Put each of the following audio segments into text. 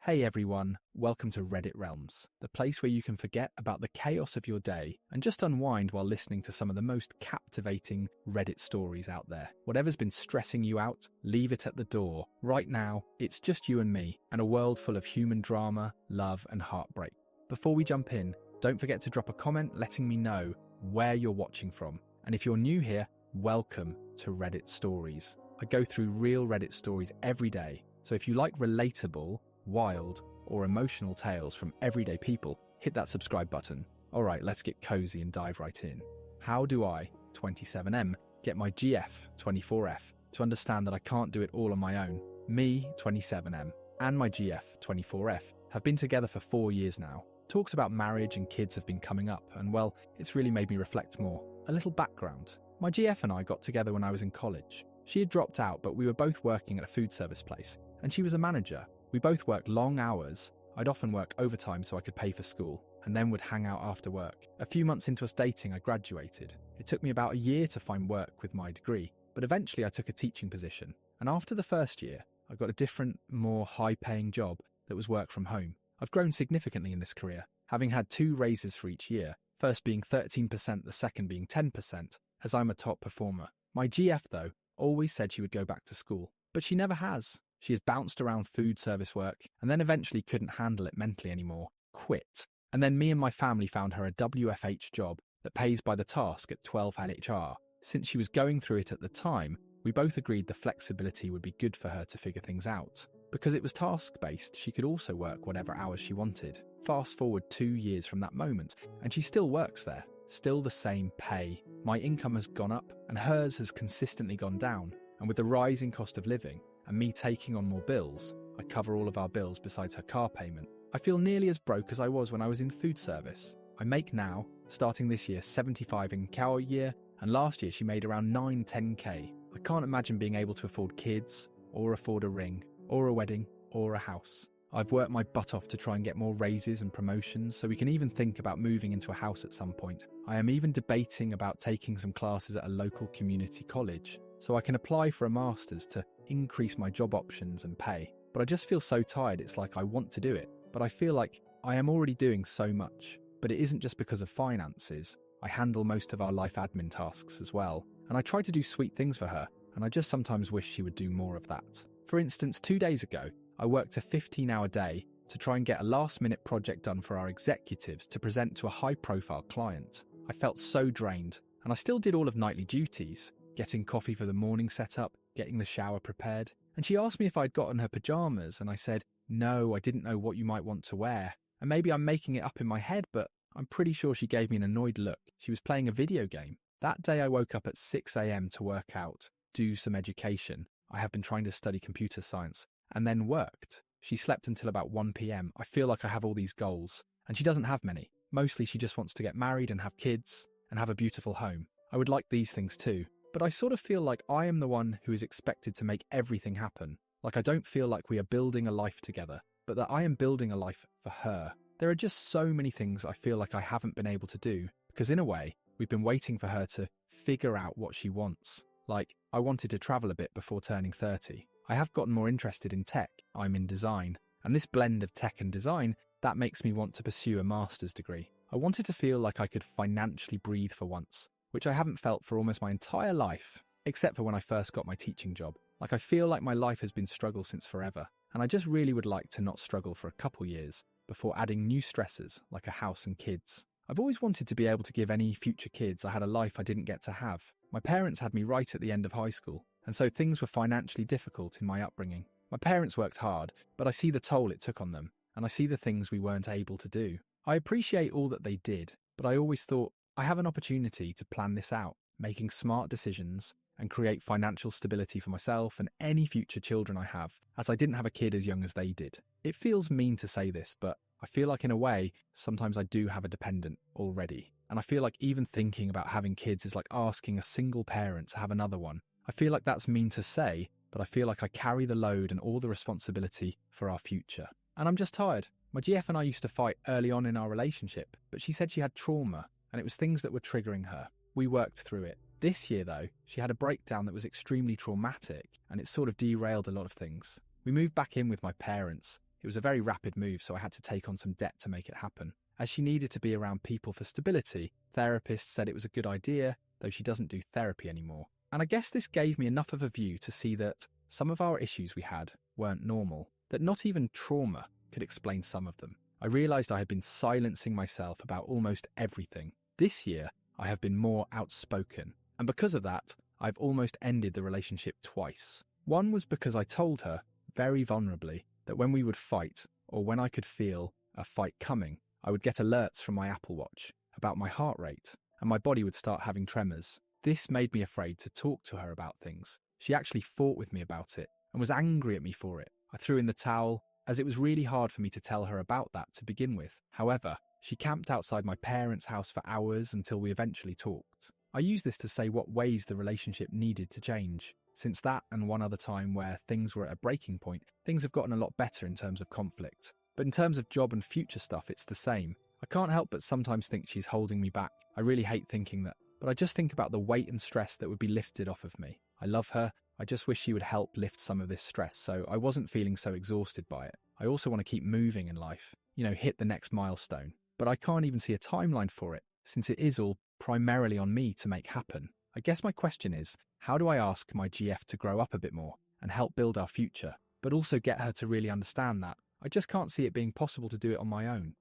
Hey everyone, welcome to Reddit Realms, the place where you can forget about the chaos of your day and just unwind while listening to some of the most captivating Reddit stories out there. Whatever's been stressing you out, leave it at the door. Right now, it's just you and me, and a world full of human drama, love, and heartbreak. Before we jump in, don't forget to drop a comment letting me know where you're watching from. And if you're new here, welcome to Reddit Stories. I go through real Reddit stories every day, so if you like relatable, wild, or emotional tales from everyday people, hit that subscribe button. Alright, let's get cozy and dive right in. How do I, 27M, get my GF, 24F, to understand that I can't do it all on my own? Me, 27M, and my GF, 24F, have been together for 4 years now. Talks about marriage and kids have been coming up, and well, it's really made me reflect more. A little background. My GF and I got together when I was in college. She had dropped out, but we were both working at a food service place, and she was a manager. We both worked long hours. I'd often work overtime so I could pay for school, and then would hang out after work. A few months into us dating, I graduated. It took me about a year to find work with my degree, but eventually I took a teaching position. And after the first year, I got a different, more high-paying job that was work from home. I've grown significantly in this career, having had 2 raises for each year, first being 13%, the second being 10%, as I'm a top performer. My GF, though, always said she would go back to school, but she never has. She has bounced around food service work and then eventually couldn't handle it mentally anymore, quit. And then me and my family found her a WFH job that pays by the task at 12 LHR. Since she was going through it at the time, we both agreed the flexibility would be good for her to figure things out. Because it was task-based, she could also work whatever hours she wanted. Fast forward 2 years from that moment, and she still works there. Still the same pay. My income has gone up, and hers has consistently gone down. And with the rising cost of living, and me taking on more bills, I cover all of our bills besides her car payment. I feel nearly as broke as I was when I was in food service. I make now, starting this year, 75 in cow a year, and last year she made around 9-10k. I can't imagine being able to afford kids, or afford a ring, or a wedding, or a house. I've worked my butt off to try and get more raises and promotions so we can even think about moving into a house at some point. I am even debating about taking some classes at a local community college so I can apply for a master's to increase my job options and pay. But I just feel so tired, it's like I want to do it, but I feel like I am already doing so much. But it isn't just because of finances. I handle most of our life admin tasks as well, and I try to do sweet things for her, and I just sometimes wish she would do more of that. For instance, 2 days ago, I worked a 15-hour day to try and get a last-minute project done for our executives to present to a high-profile client. I felt so drained, and I still did all of nightly duties, getting coffee for the morning setup, getting the shower prepared. And she asked me if I'd gotten her pajamas, and I said, no, I didn't know what you might want to wear. And maybe I'm making it up in my head, but I'm pretty sure she gave me an annoyed look. She was playing a video game. That day I woke up at 6 a.m. to work out, do some education. I have been trying to study computer science, and then worked. She slept until about 1 p.m. I feel like I have all these goals, and she doesn't have many. Mostly she just wants to get married and have kids, and have a beautiful home. I would like these things too. But I sort of feel like I am the one who is expected to make everything happen. Like I don't feel like we are building a life together, but that I am building a life for her. There are just so many things I feel like I haven't been able to do, because in a way, we've been waiting for her to figure out what she wants. Like, I wanted to travel a bit before turning 30. I have gotten more interested in tech. I'm in design. And this blend of tech and design, that makes me want to pursue a master's degree. I wanted to feel like I could financially breathe for once, which I haven't felt for almost my entire life, except for when I first got my teaching job. Like I feel like my life has been struggle since forever, and I just really would like to not struggle for a couple years before adding new stresses like a house and kids. I've always wanted to be able to give any future kids I had a life I didn't get to have. My parents had me right at the end of high school, and so things were financially difficult in my upbringing. My parents worked hard, but I see the toll it took on them, and I see the things we weren't able to do. I appreciate all that they did, but I always thought, I have an opportunity to plan this out, making smart decisions and create financial stability for myself and any future children I have, as I didn't have a kid as young as they did. It feels mean to say this, but I feel like in a way, sometimes I do have a dependent already. And I feel like even thinking about having kids is like asking a single parent to have another one. I feel like that's mean to say, but I feel like I carry the load and all the responsibility for our future. And I'm just tired. My GF and I used to fight early on in our relationship, but she said she had trauma, and it was things that were triggering her. We worked through it. This year, though, she had a breakdown that was extremely traumatic, and it sort of derailed a lot of things. We moved back in with my parents. It was a very rapid move, so I had to take on some debt to make it happen. As she needed to be around people for stability, therapists said it was a good idea, though she doesn't do therapy anymore. And I guess this gave me enough of a view to see that some of our issues we had weren't normal, that not even trauma could explain some of them. I realised I had been silencing myself about almost everything. This year, I have been more outspoken, and because of that, I've almost ended the relationship twice. One was because I told her, very vulnerably, that when we would fight, or when I could feel a fight coming, I would get alerts from my Apple Watch about my heart rate, and my body would start having tremors. This made me afraid to talk to her about things. She actually fought with me about it, and was angry at me for it. I threw in the towel, as it was really hard for me to tell her about that to begin with. However, she camped outside my parents' house for hours until we eventually talked. I use this to say what ways the relationship needed to change. Since that and one other time where things were at a breaking point, things have gotten a lot better in terms of conflict. But in terms of job and future stuff, it's the same. I can't help but sometimes think she's holding me back. I really hate thinking that, but I just think about the weight and stress that would be lifted off of me. I love her. I just wish she would help lift some of this stress so I wasn't feeling so exhausted by it. I also want to keep moving in life, hit the next milestone. But I can't even see a timeline for it, since it is all primarily on me to make happen. I guess my question is, how do I ask my GF to grow up a bit more and help build our future, but also get her to really understand that I just can't see it being possible to do it on my own?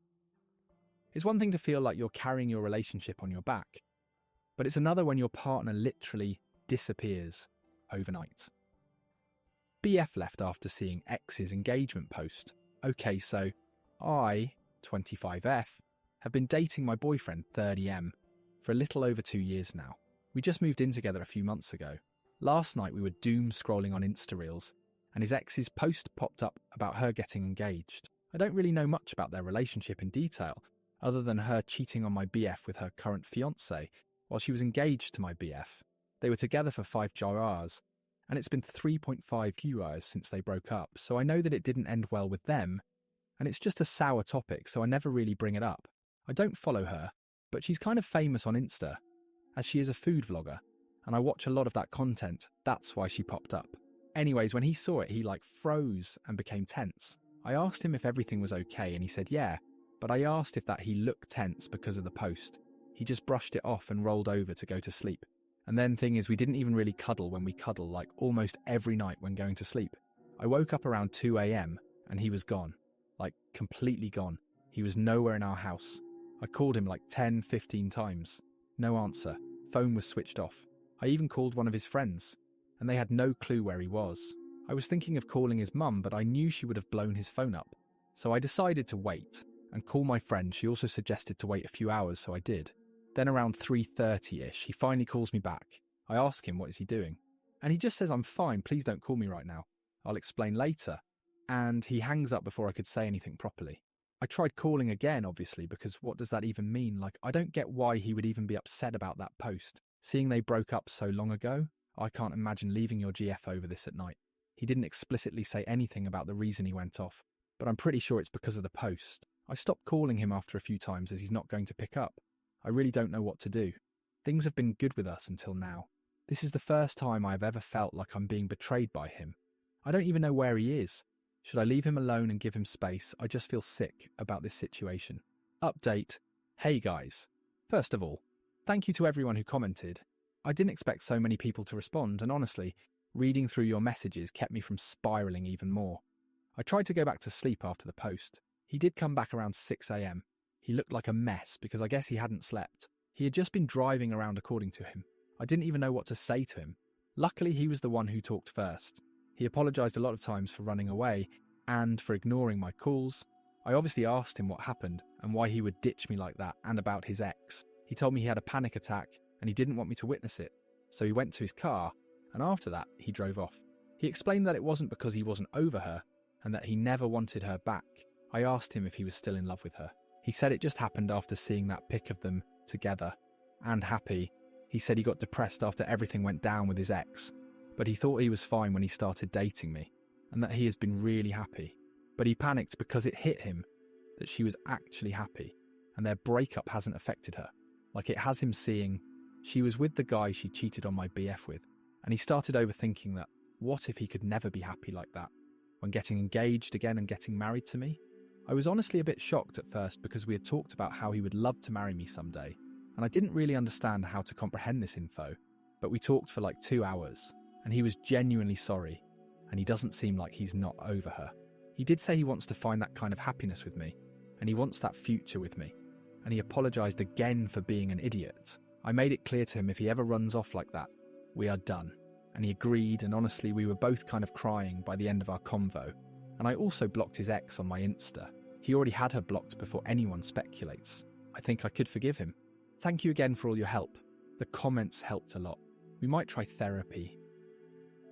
It's one thing to feel like you're carrying your relationship on your back, but it's another when your partner literally disappears overnight. BF left after seeing X's engagement post. Okay, so I, 25F, have been dating my boyfriend, 30M, for a little over 2 years now. We just moved in together a few months ago. Last night we were doom scrolling on Insta Reels, and his ex's post popped up about her getting engaged. I don't really know much about their relationship in detail, other than her cheating on my BF with her current fiancé while she was engaged to my BF. They were together for 5 hours, and it's been 3.5 hours since they broke up, so I know that it didn't end well with them, and it's just a sour topic, so I never really bring it up. I don't follow her, but she's kind of famous on Insta, as she is a food vlogger, and I watch a lot of that content. That's why she popped up. Anyways, when he saw it, he froze and became tense. I asked him if everything was okay, and he said yeah, but I asked if that he looked tense because of the post. He just brushed it off and rolled over to go to sleep. And then thing is, we didn't even really cuddle when we cuddle, almost every night when going to sleep. I woke up around 2 a.m. and he was gone. Completely gone. He was nowhere in our house. I called him 10, 15 times. No answer. Phone was switched off. I even called one of his friends, and they had no clue where he was. I was thinking of calling his mum, but I knew she would have blown his phone up. So I decided to wait and call my friend. She also suggested to wait a few hours, so I did. Then around 3:30ish, he finally calls me back. I ask him what is he doing, and he just says, "I'm fine, please don't call me right now. I'll explain later." And he hangs up before I could say anything properly. I tried calling again, obviously, because what does that even mean? I don't get why he would even be upset about that post. Seeing they broke up so long ago, I can't imagine leaving your GF over this at night. He didn't explicitly say anything about the reason he went off, but I'm pretty sure it's because of the post. I stopped calling him after a few times as he's not going to pick up. I really don't know what to do. Things have been good with us until now. This is the first time I have ever felt like I'm being betrayed by him. I don't even know where he is. Should I leave him alone and give him space? I just feel sick about this situation. Update. Hey guys. First of all, thank you to everyone who commented. I didn't expect so many people to respond, and honestly, reading through your messages kept me from spiraling even more. I tried to go back to sleep after the post. He did come back around 6 a.m. He looked like a mess because I guess he hadn't slept. He had just been driving around according to him. I didn't even know what to say to him. Luckily, he was the one who talked first. He apologised a lot of times for running away and for ignoring my calls. I obviously asked him what happened and why he would ditch me like that and about his ex. He told me he had a panic attack and he didn't want me to witness it, so he went to his car, and after that, he drove off. He explained that it wasn't because he wasn't over her and that he never wanted her back. I asked him if he was still in love with her. He said it just happened after seeing that pic of them together and happy. He said he got depressed after everything went down with his ex, but he thought he was fine when he started dating me and that he has been really happy. But he panicked because it hit him that she was actually happy and their breakup hasn't affected her. It has him seeing she was with the guy she cheated on my BF with, and he started overthinking that what if he could never be happy like that? when getting engaged again and getting married to me. I was honestly a bit shocked at first because we had talked about how he would love to marry me someday, and I didn't really understand how to comprehend this info, but we talked for like 2 hours, and he was genuinely sorry, and he doesn't seem like he's not over her. He did say he wants to find that kind of happiness with me, and he wants that future with me, and he apologised again for being an idiot. I made it clear to him if he ever runs off like that, we are done, and he agreed, and honestly we were both kind of crying by the end of our convo, and I also blocked his ex on my Insta. He already had her blocked before anyone speculates. I think I could forgive him. Thank you again for all your help. The comments helped a lot. We might try therapy.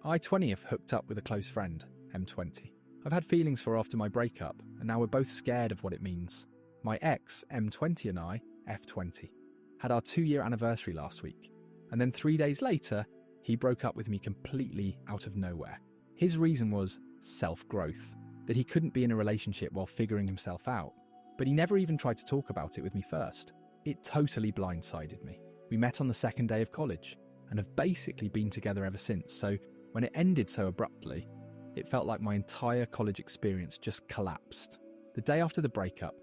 I-20 have hooked up with a close friend, M20. I've had feelings for her after my breakup, and now we're both scared of what it means. My ex, M20, and I, F20, had our 2-year anniversary last week, and then 3 days later, he broke up with me completely out of nowhere. His reason was self-growth, that he couldn't be in a relationship while figuring himself out, but he never even tried to talk about it with me first. It totally blindsided me. We met on the second day of college, and have basically been together ever since, so when it ended so abruptly, it felt like my entire college experience just collapsed. The day after the breakup,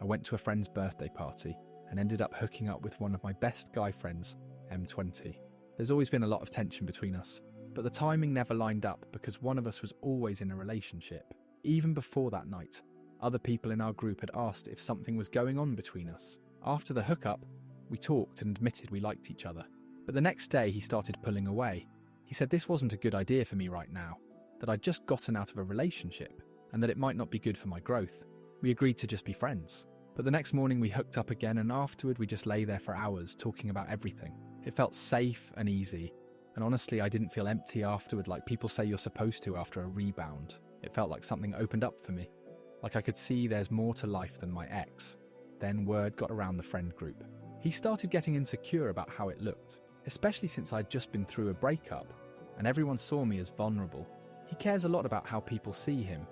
I went to a friend's birthday party and ended up hooking up with one of my best guy friends, M20. There's always been a lot of tension between us, but the timing never lined up because one of us was always in a relationship. Even before that night, other people in our group had asked if something was going on between us. After the hookup, we talked and admitted we liked each other. But the next day he started pulling away. He said this wasn't a good idea for me right now, that I'd just gotten out of a relationship, and that it might not be good for my growth. We agreed to just be friends. But the next morning we hooked up again, and afterward we just lay there for hours talking about everything. It felt safe and easy, and honestly I didn't feel empty afterward like people say you're supposed to after a rebound. It felt like something opened up for me, like I could see there's more to life than my ex. Then word got around the friend group. He started getting insecure about how it looked, especially since I'd just been through a breakup, and everyone saw me as vulnerable. He cares a lot about how people see him,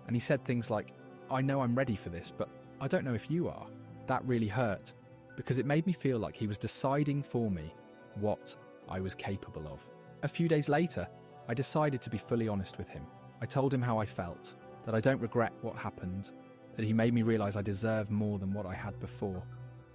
and he said things like, "I know I'm ready for this, but I don't know if you are." That really hurt, because it made me feel like he was deciding for me what I was capable of. A few days later, I decided to be fully honest with him. I told him how I felt, that I don't regret what happened, that he made me realise I deserve more than what I had before,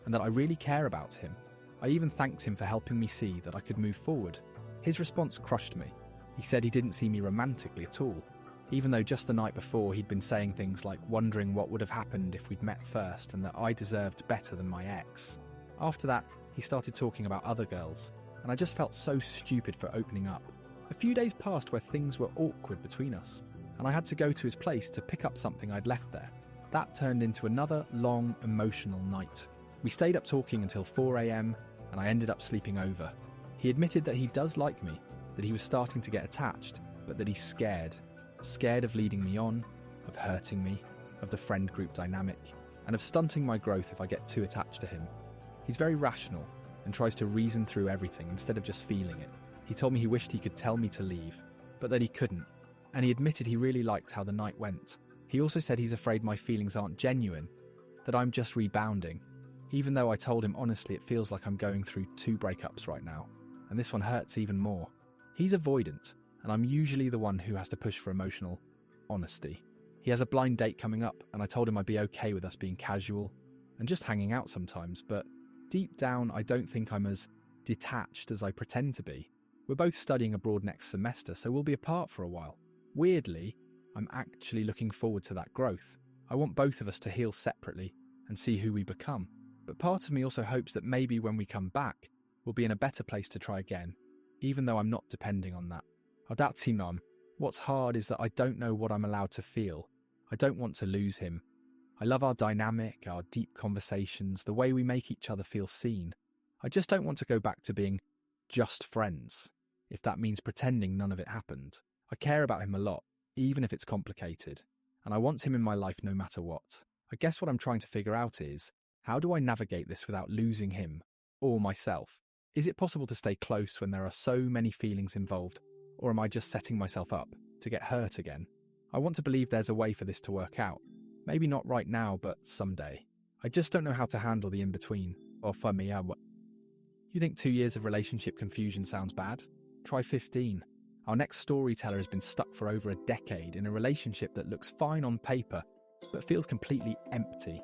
and that I really care about him. I even thanked him for helping me see that I could move forward. His response crushed me. He said he didn't see me romantically at all, even though just the night before he'd been saying things like wondering what would have happened if we'd met first and that I deserved better than my ex. After that, he started talking about other girls, and I just felt so stupid for opening up. A few days passed where things were awkward between us, and I had to go to his place to pick up something I'd left there. That turned into another long, emotional night. We stayed up talking until 4 a.m, and I ended up sleeping over. He admitted that he does like me, that he was starting to get attached, but that he's scared. Scared of leading me on, of hurting me, of the friend group dynamic, and of stunting my growth if I get too attached to him. He's very rational and tries to reason through everything instead of just feeling it. He told me he wished he could tell me to leave, but that he couldn't, and he admitted he really liked how the night went. He also said he's afraid my feelings aren't genuine, that I'm just rebounding, even though I told him honestly it feels like I'm going through 2 breakups right now, and this one hurts even more. He's avoidant, and I'm usually the one who has to push for emotional honesty. He has a blind date coming up, and I told him I'd be okay with us being casual and just hanging out sometimes, but deep down I don't think I'm as detached as I pretend to be. We're both studying abroad next semester, so we'll be apart for a while. Weirdly, I'm actually looking forward to that growth. I want both of us to heal separately and see who we become. But part of me also hopes that maybe when we come back, we'll be in a better place to try again, even though I'm not depending on that. What's hard is that I don't know what I'm allowed to feel. I don't want to lose him. I love our dynamic, our deep conversations, the way we make each other feel seen. I just don't want to go back to being just friends, if that means pretending none of it happened. I care about him a lot, even if it's complicated, and I want him in my life no matter what. I guess what I'm trying to figure out is, how do I navigate this without losing him or myself? Is it possible to stay close when there are so many feelings involved, or am I just setting myself up to get hurt again? I want to believe there's a way for this to work out. Maybe not right now, but someday. I just don't know how to handle the in-between, or for me, You think 2 years of relationship confusion sounds bad? Try 15. Our next storyteller has been stuck for over a decade in a relationship that looks fine on paper, but feels completely empty.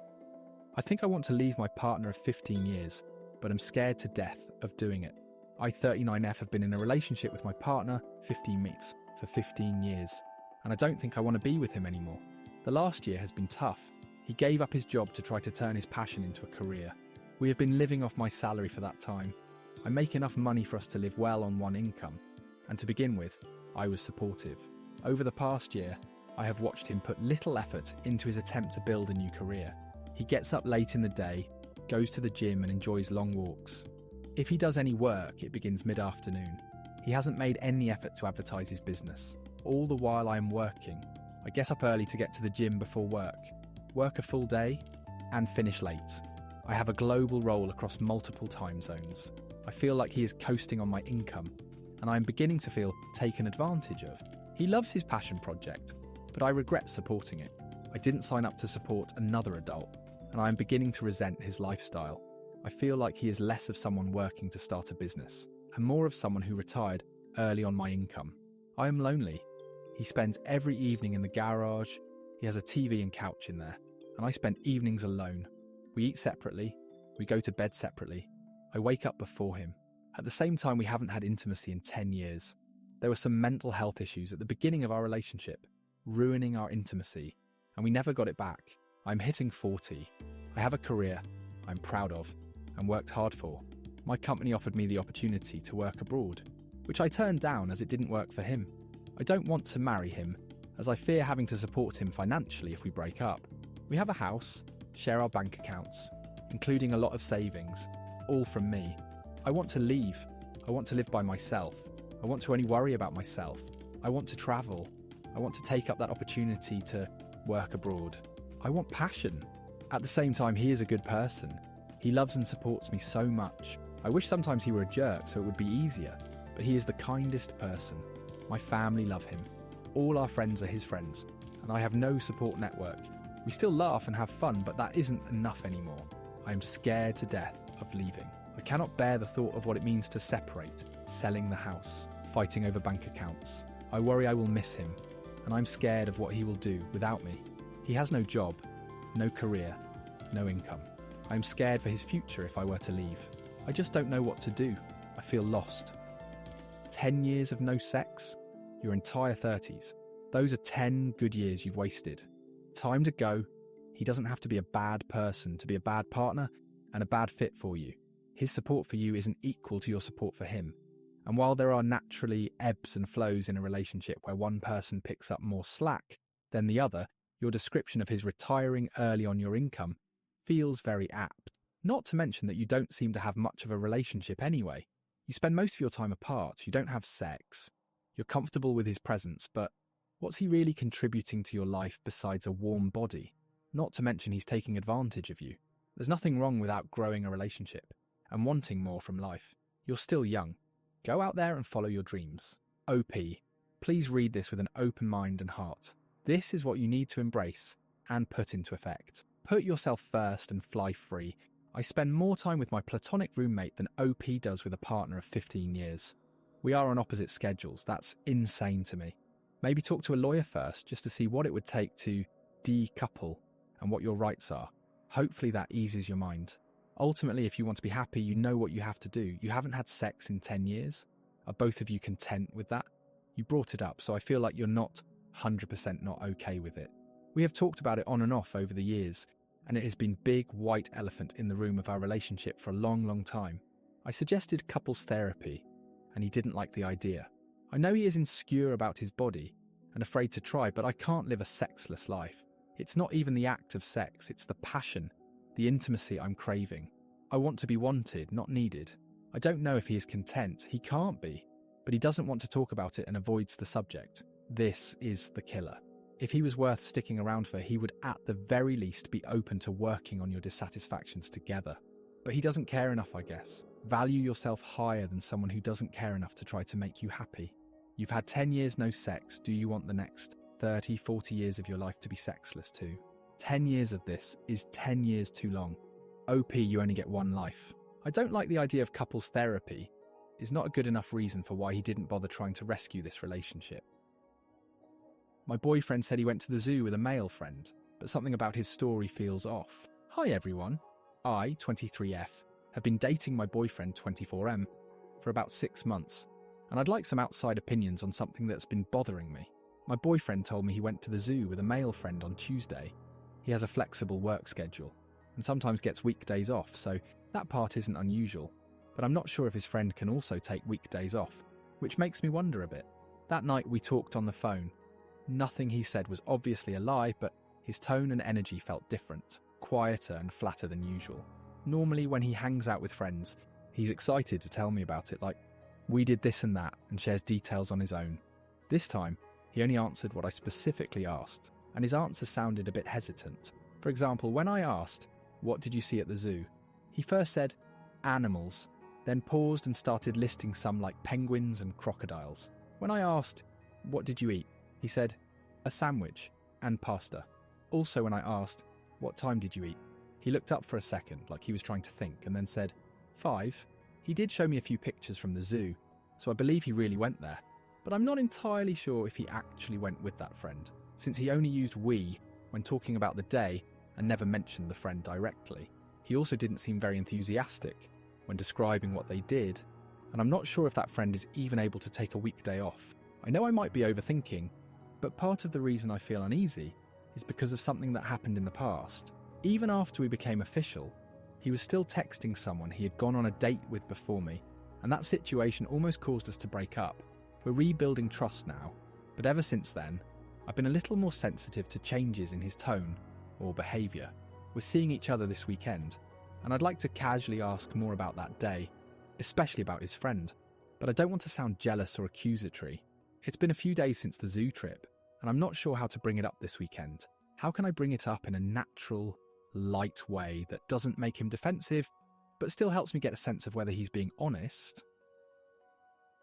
I think I want to leave my partner of 15 years, but I'm scared to death of doing it. I, 39F, have been in a relationship with my partner, 15 meets, for 15 years, and I don't think I want to be with him anymore. The last year has been tough. He gave up his job to try to turn his passion into a career. We have been living off my salary for that time. I make enough money for us to live well on one income, and to begin with, I was supportive. Over the past year, I have watched him put little effort into his attempt to build a new career. He gets up late in the day, goes to the gym and enjoys long walks. If he does any work, it begins mid-afternoon. He hasn't made any effort to advertise his business. All the while I am working. I get up early to get to the gym before work a full day, and finish late. I have a global role across multiple time zones. I feel like he is coasting on my income, and I am beginning to feel taken advantage of. He loves his passion project, but I regret supporting it. I didn't sign up to support another adult, and I am beginning to resent his lifestyle. I feel like he is less of someone working to start a business, and more of someone who retired early on my income. I am lonely. He spends every evening in the garage. He has a TV and couch in there, and I spend evenings alone. We eat separately. We go to bed separately. I wake up before him. At the same time, we haven't had intimacy in 10 years. There were some mental health issues at the beginning of our relationship, ruining our intimacy, and we never got it back. I'm hitting 40. I have a career I'm proud of and worked hard for. My company offered me the opportunity to work abroad, which I turned down as it didn't work for him. I don't want to marry him, as I fear having to support him financially if we break up. We have a house, share our bank accounts, including a lot of savings, all from me. I want to leave. I want to live by myself. I want to only worry about myself. I want to travel. I want to take up that opportunity to work abroad. I want passion. At the same time, he is a good person. He loves and supports me so much. I wish sometimes he were a jerk so it would be easier, but he is the kindest person. My family love him. All our friends are his friends, and I have no support network. We still laugh and have fun, but that isn't enough anymore. I am scared to death of leaving. I cannot bear the thought of what it means to separate, selling the house, fighting over bank accounts. I worry I will miss him, and I'm scared of what he will do without me. He has no job, no career, no income. I am scared for his future if I were to leave. I just don't know what to do. I feel lost. 10 years of no sex? Your entire 30s. Those are 10 good years you've wasted. Time to go. He doesn't have to be a bad person to be a bad partner and a bad fit for you. His support for you isn't equal to your support for him. And while there are naturally ebbs and flows in a relationship where one person picks up more slack than the other, your description of his retiring early on your income feels very apt. Not to mention that you don't seem to have much of a relationship anyway. You spend most of your time apart, you don't have sex. You're comfortable with his presence, but what's he really contributing to your life besides a warm body? Not to mention he's taking advantage of you. There's nothing wrong with outgrowing a relationship and wanting more from life. You're still young. Go out there and follow your dreams. OP, please read this with an open mind and heart. This is what you need to embrace and put into effect. Put yourself first and fly free. I spend more time with my platonic roommate than OP does with a partner of 15 years. We are on opposite schedules. That's insane to me. Maybe talk to a lawyer first just to see what it would take to decouple and what your rights are. Hopefully that eases your mind. Ultimately, if you want to be happy, you know what you have to do. You haven't had sex in 10 years. Are both of you content with that? You brought it up, so I feel like you're not 100% not okay with it. We have talked about it on and off over the years, and it has been big white elephant in the room of our relationship for a long, long time. I suggested couples therapy, and he didn't like the idea. I know he is insecure about his body and afraid to try, but I can't live a sexless life. It's not even the act of sex, it's the passion, the intimacy I'm craving. I want to be wanted, not needed. I don't know if he is content. He can't be, but he doesn't want to talk about it and avoids the subject. This is the killer. If he was worth sticking around for, he would at the very least be open to working on your dissatisfactions together. But he doesn't care enough, I guess. Value yourself higher than someone who doesn't care enough to try to make you happy. You've had 10 years no sex. Do you want the next 30, 40 years of your life to be sexless too? 10 years of this is 10 years too long. OP, you only get one life. I don't like the idea of couples therapy, is not a good enough reason for why he didn't bother trying to rescue this relationship. My boyfriend said he went to the zoo with a male friend, but something about his story feels off. Hi everyone. I, 23F, have been dating my boyfriend 24M for about 6 months, and I'd like some outside opinions on something that's been bothering me. My boyfriend told me he went to the zoo with a male friend on Tuesday. He has a flexible work schedule and sometimes gets weekdays off, so that part isn't unusual. But I'm not sure if his friend can also take weekdays off, which makes me wonder a bit. That night we talked on the phone. Nothing he said was obviously a lie, but his tone and energy felt different, quieter and flatter than usual. Normally when he hangs out with friends, he's excited to tell me about it, like, we did this and that, and shares details on his own. This time, he only answered what I specifically asked, and his answer sounded a bit hesitant. For example, when I asked, what did you see at the zoo? He first said, animals, then paused and started listing some like penguins and crocodiles. When I asked, what did you eat? He said, a sandwich and pasta. Also when I asked, what time did you eat? He looked up for a second, like he was trying to think, and then said, 5. He did show me a few pictures from the zoo, so I believe he really went there. But I'm not entirely sure if he actually went with that friend, since he only used we when talking about the day and never mentioned the friend directly. He also didn't seem very enthusiastic when describing what they did, and I'm not sure if that friend is even able to take a weekday off. I know I might be overthinking, but part of the reason I feel uneasy is because of something that happened in the past. Even after we became official, he was still texting someone he had gone on a date with before me, and that situation almost caused us to break up. We're rebuilding trust now, but ever since then, I've been a little more sensitive to changes in his tone or behaviour. We're seeing each other this weekend, and I'd like to casually ask more about that day, especially about his friend, but I don't want to sound jealous or accusatory. It's been a few days since the zoo trip, and I'm not sure how to bring it up this weekend. How can I bring it up in a natural, light way that doesn't make him defensive, but still helps me get a sense of whether he's being honest?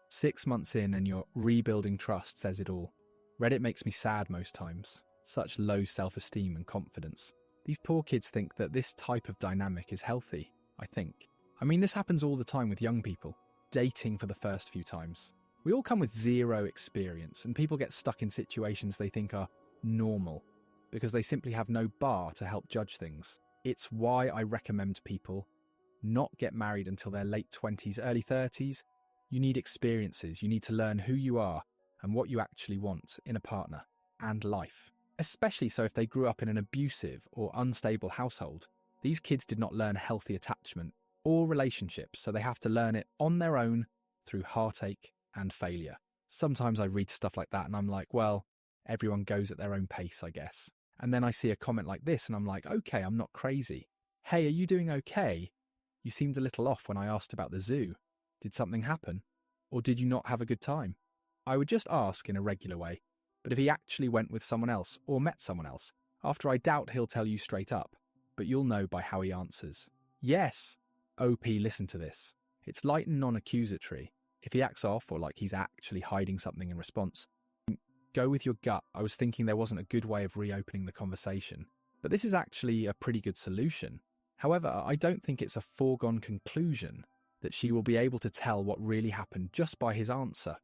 6 months in and your rebuilding trust says it all. Reddit makes me sad most times. Such low self-esteem and confidence. These poor kids think that this type of dynamic is healthy, I think. I mean, this happens all the time with young people, dating for the first few times. We all come with zero experience, and people get stuck in situations they think are normal because they simply have no bar to help judge things. It's why I recommend people not get married until their late 20s, early 30s. You need experiences, you need to learn who you are and what you actually want in a partner and life. Especially so if they grew up in an abusive or unstable household. These kids did not learn healthy attachment or relationships, so they have to learn it on their own through heartache and failure. Sometimes I read stuff like that and I'm like, well, everyone goes at their own pace, I guess. And then I see a comment like this and I'm like, okay, I'm not crazy. Hey, are you doing okay? You seemed a little off when I asked about the zoo. Did something happen? Or did you not have a good time? I would just ask in a regular way, but if he actually went with someone else or met someone else, after I doubt he'll tell you straight up, but you'll know by how he answers. Yes, OP, listen to this. It's light and non-accusatory. If he acts off or like he's actually hiding something in response, go with your gut. I was thinking there wasn't a good way of reopening the conversation, but this is actually a pretty good solution. However, I don't think it's a foregone conclusion that she will be able to tell what really happened just by his answer.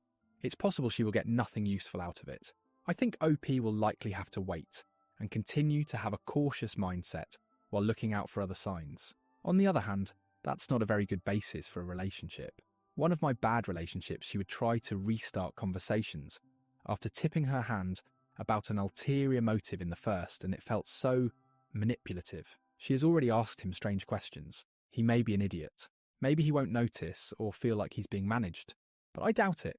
It's possible she will get nothing useful out of it. I think OP will likely have to wait and continue to have a cautious mindset while looking out for other signs. On the other hand, that's not a very good basis for a relationship. One of my bad relationships, she would try to restart conversations after tipping her hand about an ulterior motive in the first, and it felt so manipulative. She has already asked him strange questions. He may be an idiot. Maybe he won't notice or feel like he's being managed, but I doubt it.